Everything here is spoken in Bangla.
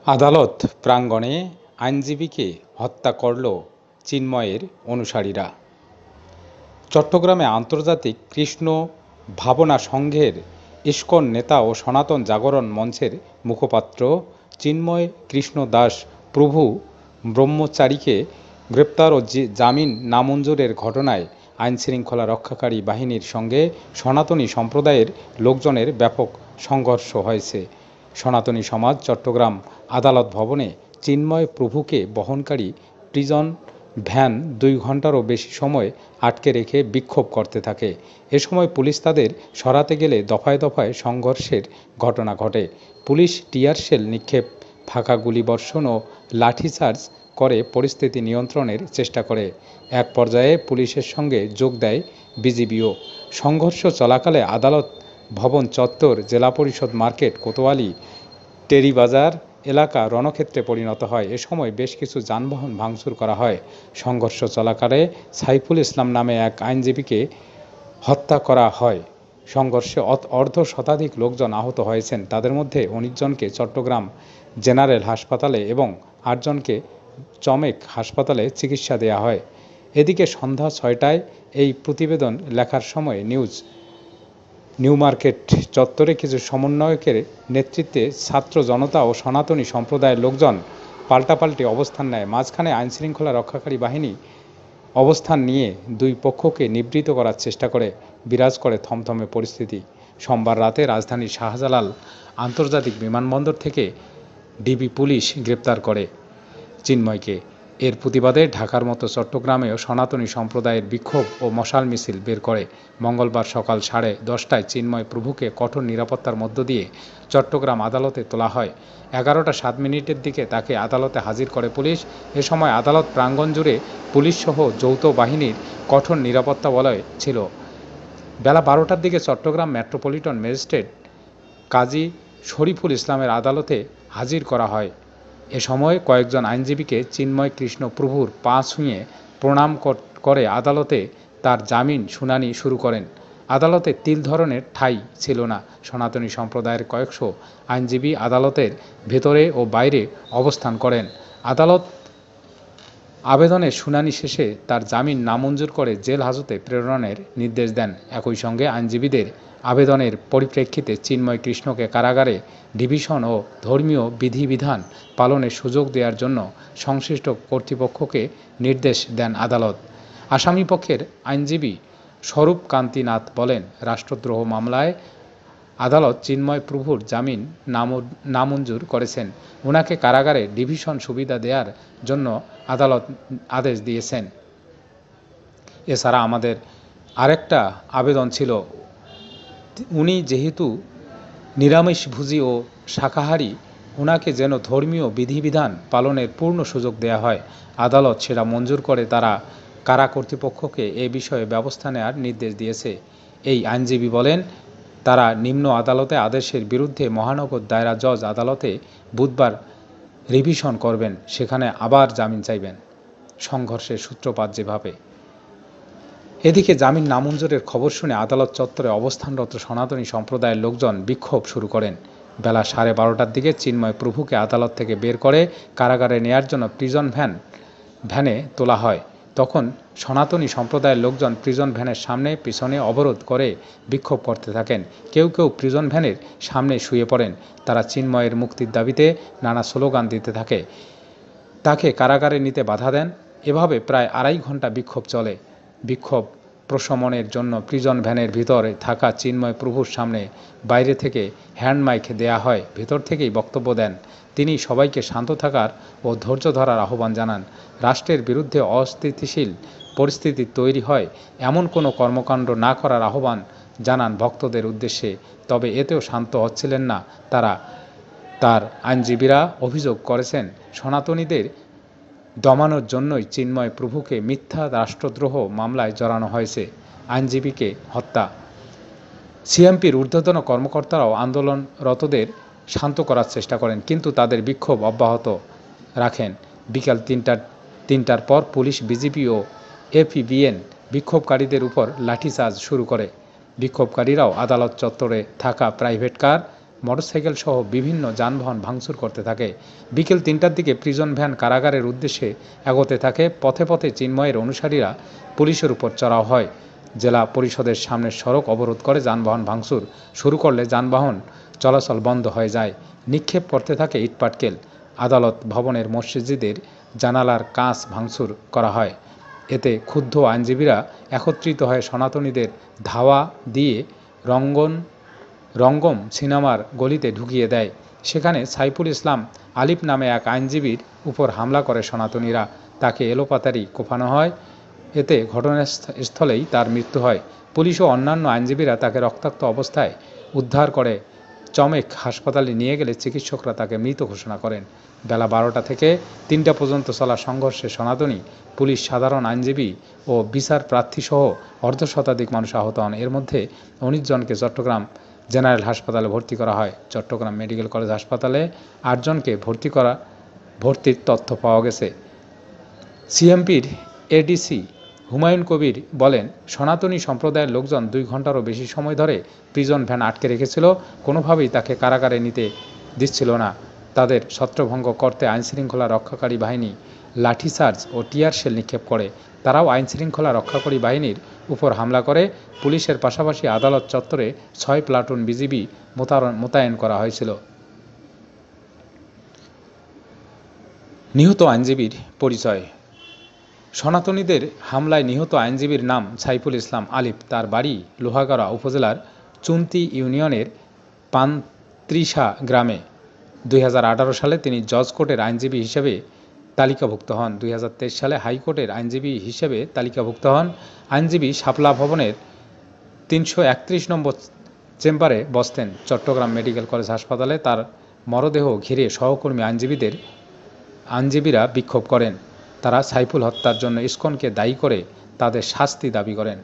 আদালত প্রাঙ্গণে আইনজীবীকে হত্যা করল চিন্ময়ের অনুসারীরা। চট্টগ্রামে আন্তর্জাতিক কৃষ্ণ ভাবনা সংঘের ইস্কন নেতা ও সনাতন জাগরণ মঞ্চের মুখপাত্র চিন্ময় কৃষ্ণ দাস প্রভু ব্রহ্মচারীকে গ্রেপ্তার ও জামিন নামঞ্জুরের ঘটনায় আইনশৃঙ্খলা রক্ষাকারী বাহিনীর সঙ্গে সনাতনী সম্প্রদায়ের লোকজনের ব্যাপক সংঘর্ষ হয়েছে। সনাতনী সমাজ চট্টগ্রাম আদালত ভবনে চিন্ময় প্রভুকে বহনকারী প্রিজন ভ্যান 2 ঘণ্টারও বেশি সময় আটকে রেখে বিক্ষোভ করতে থাকে। এ সময় পুলিশ তাদের সরাতে গেলে দফায় দফায় সংঘর্ষের ঘটনা ঘটে। পুলিশ টিয়ার শেল নিক্ষেপ, ফাঁকা গুলিবর্ষণ ও লাঠিচার্জ করে পরিস্থিতি নিয়ন্ত্রণের চেষ্টা করে। এক পর্যায়ে পুলিশের সঙ্গে যোগ দেয় বিজিবিও। সংঘর্ষ চলাকালে আদালত ভবন চত্বর, জেলা পরিষদ মার্কেট, কোতোয়ালি, টেরিবাজার এলাকা রণক্ষেত্রে পরিণত হয়। এ সময় বেশ কিছু যানবাহন ভাঙচুর করা হয়। সংঘর্ষ চলাকালে সাইফুল ইসলাম নামে এক আইনজীবীকে হত্যা করা হয়। সংঘর্ষে অর্ধ শতাধিক লোকজন আহত হয়েছেন। তাদের মধ্যে 19 জনকে চট্টগ্রাম জেনারেল হাসপাতালে এবং 8 জনকে চমেক হাসপাতালে চিকিৎসা দেওয়া হয়। এদিকে সন্ধ্যা 6টায় এই প্রতিবেদন লেখার সময় নিউ মার্কেট চত্বরে কিছু সমন্বয়কের নেতৃত্বে ছাত্র জনতা ও সনাতনী সম্প্রদায়ের লোকজন পাল্টাপাল্টি অবস্থান নেয়। মাঝখানে আইনশৃঙ্খলা রক্ষাকারী বাহিনী অবস্থান নিয়ে দুই পক্ষকে নিবৃত করার চেষ্টা করে। বিরাজ করে থমথমে পরিস্থিতি। সোমবার রাতে রাজধানীর শাহজালাল আন্তর্জাতিক বিমানবন্দর থেকে ডিবি পুলিশ গ্রেপ্তার করে চিন্ময়কে। এর প্রতিবাদে ঢাকার মতো চট্টগ্রামেও সনাতনী সম্প্রদায়ের বিক্ষোভ ও মশাল মিছিল বের করে। মঙ্গলবার সকাল 10:30টায় চিন্ময় প্রভুকে কঠোর নিরাপত্তার মধ্য দিয়ে চট্টগ্রাম আদালতে তোলা হয়। 11টা 7 মিনিটের দিকে তাকে আদালতে হাজির করে পুলিশ। এ সময় আদালত প্রাঙ্গণ জুড়ে পুলিশসহ যৌথ বাহিনীর কঠোর নিরাপত্তা বলয় ছিল। বেলা 12টার দিকে চট্টগ্রাম মেট্রোপলিটন ম্যাজিস্ট্রেট কাজী শরীফুল ইসলামের আদালতে হাজির করা হয়। এ সময় কয়েকজন আইনজীবীকে চিন্ময় কৃষ্ণ প্রভুর পা ছুঁয়ে প্রণাম করে আদালতে তার জামিন শুনানি শুরু করেন। আদালতে তিল ধরনের ঠাঁই ছিল না। সনাতনী সম্প্রদায়ের কয়েকশো আইনজীবী আদালতের ভেতরে ও বাইরে অবস্থান করেন। আদালত আবেদনের শুনানি শেষে তার জামিন নামঞ্জুর করে জেল হাজতে প্রেরণের নির্দেশ দেন। একই সঙ্গে আইনজীবীদের আবেদনের পরিপ্রেক্ষিতে চিন্ময় কৃষ্ণকে কারাগারে ডিভিশন ও ধর্মীয় বিধিবিধান পালনের সুযোগ দেওয়ার জন্য সংশ্লিষ্ট কর্তৃপক্ষকে নির্দেশ দেন আদালত। আসামিপক্ষের আইনজীবী স্বরূপ কান্তি নাথ বলেন, রাষ্ট্রদ্রোহ মামলায় আদালত চিন্ময় প্রভুর জামিন নামঞ্জুর করেছেন। ওনাকে কারাগারে ডিভিশন সুবিধা দেওয়ার জন্য আদালত আদেশ দিয়েছেন। এছাড়া আমাদের আরেকটা আবেদন ছিল, উনি যেহেতু নিরামিষভোজী ও শাকাহারী, ওনাকে যেন ধর্মীয় বিধিবিধান পালনের পূর্ণ সুযোগ দেওয়া হয়। আদালত সেটা মঞ্জুর করে তারা কারা কর্তৃপক্ষকে এ বিষয়ে ব্যবস্থা নেওয়ার নির্দেশ দিয়েছে। এই আইনজীবী বলেন, তারা নিম্ন আদালতে আদেশের বিরুদ্ধে মহানগর দায়রা জজ আদালতে বুধবার রিভিশন করবেন, সেখানে আবার জামিন চাইবেন। সংঘর্ষের সূত্রপাত যেভাবে। এদিকে জামিন নামঞ্জুরের খবর শুনে আদালত চত্বরে অবস্থানরত সনাতনী সম্প্রদায়ের লোকজন বিক্ষোভ শুরু করেন। বেলা 12:30টার দিকে চিন্ময় প্রভুকে আদালত থেকে বের করে কারাগারে নেয়ার জন্য প্রিজন ভ্যানে তোলা হয়। তখন সনাতনী সম্প্রদায়ের লোকজন প্রিজন ভ্যানের সামনে পিছনে অবরোধ করে বিক্ষোভ করতে থাকেন। কেউ কেউ প্রিজন ভ্যানের সামনে শুয়ে পড়েন। তারা চিন্ময়ের মুক্তির দাবিতে নানা স্লোগান দিতে থাকে। তাকে কারাগারে নিতে বাধা দেন। এভাবে প্রায় 2.5 ঘন্টা বিক্ষোভ চলে। বিক্ষোভ প্রশমনের জন্য প্রিজন ভ্যানের ভিতরে থাকা চিন্ময় প্রভুর সামনে বাইরে থেকে হ্যান্ড মাইক দেয়া হয়। ভেতর থেকেই বক্তব্য দেন তিনি। সবাইকে শান্ত থাকার ও ধৈর্য ধরার আহ্বান জানান। রাষ্ট্রের বিরুদ্ধে অস্থিতিশীল পরিস্থিতি তৈরি হয় এমন কোনো কর্মকাণ্ড না করার আহ্বান জানান ভক্তদের উদ্দেশ্যে। তবে এতেও শান্ত হচ্ছিলেন না তারা। তার আইনজীবীরা অভিযোগ করেছেন, সনাতনীদের দমানোর জন্যই চিন্ময় প্রভুকে মিথ্যা রাষ্ট্রদ্রোহ মামলায় জড়ানো হয়েছে। আইনজীবীকে হত্যা। সিএমপির ঊর্ধ্বতন কর্মকর্তারাও আন্দোলনরতদের শান্ত করার চেষ্টা করেন, কিন্তু তাদের বিক্ষোভ অব্যাহত রাখেন। বিকাল 3টার পর পুলিশ, বিজিবি ও এপিবিএন বিক্ষোভকারীদের উপর লাঠিচার্জ শুরু করে। বিক্ষোভকারীরাও আদালত চত্বরে থাকা প্রাইভেট কার, মোটরসাইকেল সহ বিভিন্ন যানবাহন ভাঙচুর করতে থাকে। বিকেল ৩টার দিকে প্রিজন ভ্যান কারাগারের উদ্দেশ্যে এগোতে থাকে। পথে পথে চিন্ময়ের অনুসারীরা পুলিশের উপর চড়াও হয়। জেলা পরিষদের সামনের সড়ক অবরোধ করে যানবাহন ভাঙচুর শুরু করলে যানবাহন চলাচল বন্ধ হয়ে যায়। নিক্ষেপ করতে থাকে ইটপাটকেল। আদালত ভবনের মসজিদের জানালার কাঁচ ভাঙচুর করা হয়। এতে ক্ষুব্ধ আইনজীবীরা একত্রিত হয়ে সনাতনীদের ধাওয়া দিয়ে রঙ্গম সিনেমার গলিতে ঢুকিয়ে দেয়। সেখানে সাইফুল ইসলাম আলিফ নামে এক আইনজীবীর উপর হামলা করে সনাতনীরা। তাকে এলোপাতাড়ি কোপানো হয়। এতে ঘটনাস্থলেই তার মৃত্যু হয়। পুলিশ ও অন্যান্য আইনজীবীরা তাকে রক্তাক্ত অবস্থায় উদ্ধার করে চমেক হাসপাতালে নিয়ে গেলে চিকিৎসকরা তাকে মৃত ঘোষণা করেন। বেলা 12টা থেকে 3টা পর্যন্ত চলা সংঘর্ষে সনাতনী, পুলিশ, সাধারণ আইনজীবী ও বিচার প্রার্থীসহ অর্ধশতাধিক মানুষ আহত হন। এর মধ্যে 19 জনকে চট্টগ্রাম জেনারেল হাসপাতালে ভর্তি করা হয়। চট্টগ্রাম মেডিকেল কলেজ হাসপাতালে 8 জনকে ভর্তির তথ্য পাওয়া গেছে। সিএমপির এডিসি হুমায়ুন কবির বলেন, সনাতনী সম্প্রদায়ের লোকজন 2 ঘন্টারও বেশি সময় ধরে প্রিজন ভ্যান আটকে রেখেছিল। কোনোভাবেই তাকে কারাগারে নিতে দিচ্ছিল না। তাদের ছত্রভঙ্গ করতে আইনশৃঙ্খলা রক্ষাকারী বাহিনী লাঠিচার্জ ও টিয়ার শেল নিক্ষেপ করে। তারাও আইনশৃঙ্খলা রক্ষাকারী বাহিনীর উপর হামলা করে। পুলিশের পাশাপাশি আদালত চত্বরে 6 প্লাটুন বিজিবি মোতায়েন করা হয়েছিল। নিহত আইনজীবীর পরিচয়। সনাতনীদের হামলায় নিহত আইনজীবীর নাম সাইফুল ইসলাম আলিফ। তার বাড়ি লোহাগাড়া উপজেলার চুন্তি ইউনিয়নের পান্ত্রিশা গ্রামে। 2018 সালে তিনি জজ কোর্টের আইনজীবী হিসেবে তালিকাভুক্ত হন। 2023 সালে হাইকোর্টের আইনজীবী হিসেবে তালিকাভুক্ত হন। আইনজীবী শাপলা ভবনের 331 নম্বর চেম্বারে বসতেন। চট্টগ্রাম মেডিকেল কলেজ হাসপাতালে তার মরদেহ ঘিরে সহকর্মী আইনজীবীরা বিক্ষোভ করেন। তারা সাইফুল হত্যার জন্য ইসকনকে দায়ী করে তাদের শাস্তি দাবি করেন।